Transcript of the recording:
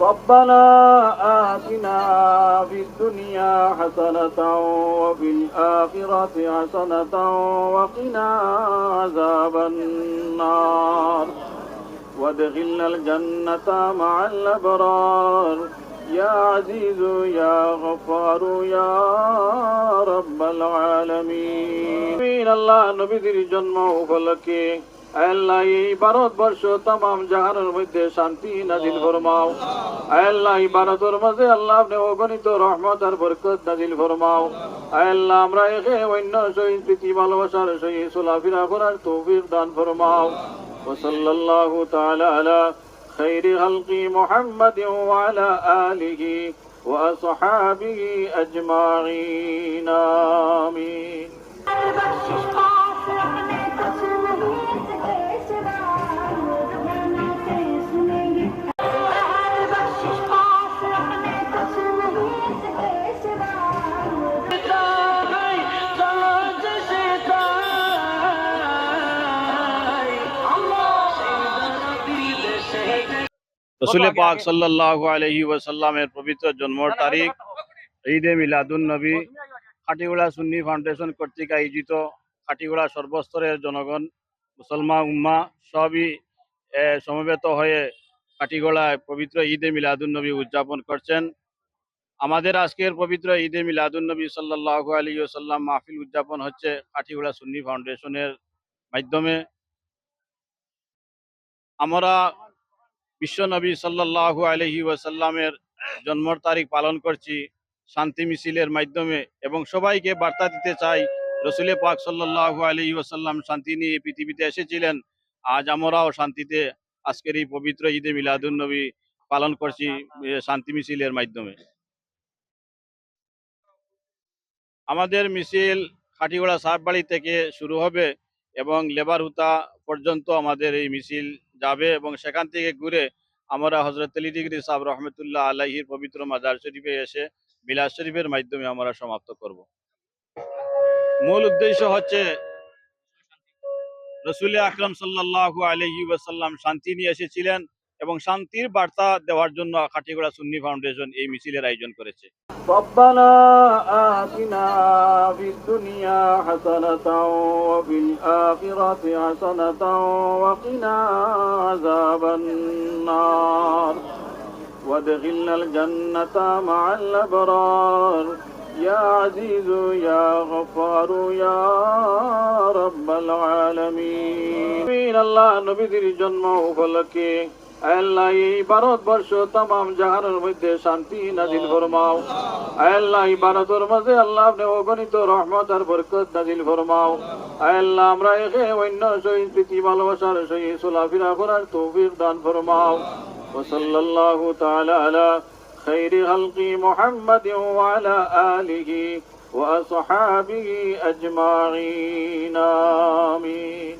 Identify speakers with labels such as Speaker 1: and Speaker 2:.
Speaker 1: ربنا آتنا في الدنيا حسنة وفي الآخرة حسنة وقنا عذاب النار وادخلنا الجنة مع الأبرار يا عزيز يا غفار يا رب العالمين الله নবীদের জন্ম উপলক্ষে আল্লাহ এই ভারতবর্ষ तमाम জাহানের মধ্যে শান্তি নাজিল ফরমাও। আল্লাহ এই ভারতের মাঝে আল্লাহ আপনি অগণিত রহমত আর বরকত নাজিল ফরমাও। আল্লাহ আমরা একে অন্য সহিত প্রীতি ভালোবাসার সহিত চলাফেরা করার তৌফিক দান ফরমাও। وصلى الله تعالى على خير خلق محمد وعلى آله وأصحابه أجمعين آمين
Speaker 2: রসুল পাক সাল্লাল্লাহু আলাইহি ওয়াসাল্লামের পবিত্র জন্মের তারিখ ঈদে মিলাদুন নবী খাটিগোড়া সুন্নি ফাউন্ডেশন কর্তৃক আয়োজিত খাটিগোড়া সর্বস্তরের জনগণ মুসলমান উম্মা সবই সমবেত হয়ে খাটিগোড়ায় পবিত্র ঈদে মিলাদুন নবী উদযাপন করছেন। আমাদের আজকের পবিত্র ঈদে মিলাদুন নবী সাল্লাল্লাহু আলাইহি ওয়াসাল্লাম মাহফিল উদযাপন হচ্ছে খাটিগোড়া সুন্নি ফাউন্ডেশনের মাধ্যমে। আমরা বিশ্ব নবী সাল্লাল্লাহু আলাইহি ওয়াসাল্লামের জন্মের তারিখ পালন করছি শান্তি মিছিলের মাধ্যমে এবং সবাইকে বার্তা দিতে চাই রসুল পাক সাল্লাল্লাহু আলাইহি ওয়াসাল্লাম শান্তি নিয়ে পৃথিবীতে এসেছিলেন। আজ আমরাও শান্তিতে আজকের এই পবিত্র ঈদে মিলাদুন নবী পালন করছি শান্তি মিছিলের মাধ্যমে। আমাদের মিছিল খাটিগোড়া সাহেববাড়ি থেকে শুরু হবে এবং লেবার হুতা পর্যন্ত আমাদের এই মিছিল যাবে এবং সেখান থেকে ঘুরে আমরা হযরত আলী ডিগ্রি সাহেব রহমতুল্লাহ আলাইহির পবিত্র মাজার শরীফে এসে মিলাদ শরীফের মাধ্যমে আমরা সমাপ্ত করব। মূল উদ্দেশ্য হচ্ছে রসুল আকরাম সাল্লাল্লাহু আলাইহি ওয়াসাল্লাম শান্তি নিয়ে এসেছিলেন এবং শান্তির বার্তা দেওয়ার জন্য খাটিগোড়া সুন্নি ফাউন্ডেশন এই মিছিলের আয়োজন করেছে।
Speaker 1: ربنا آتنا في الدنيا حسنة وفي الآخرة حسنة وقنا عذاب النار وادخلنا الجنة مع الأبرار يا عزيز يا غفار يا رب العالمين الله নবীদের জন্ম উপলক্ষে আল্লাহ এই ভারতবর্ষ तमाम জাহানের মধ্যে শান্তি নাজিল ফরমাও। আল্লাহ এই ভারতের মাঝে আল্লাহ আপনি অগণিত রহমত আর বরকত নাজিল ফরমাও। আল্লাহ আমরা একে অন্য সহিত প্রীতি ভালোবাসার সহিত চলাফেরা করার তৌফিক দান ফরমাও। وصلى الله تعالى على خير خلق محمد وعلى آله وأصحابه أجمعين آمين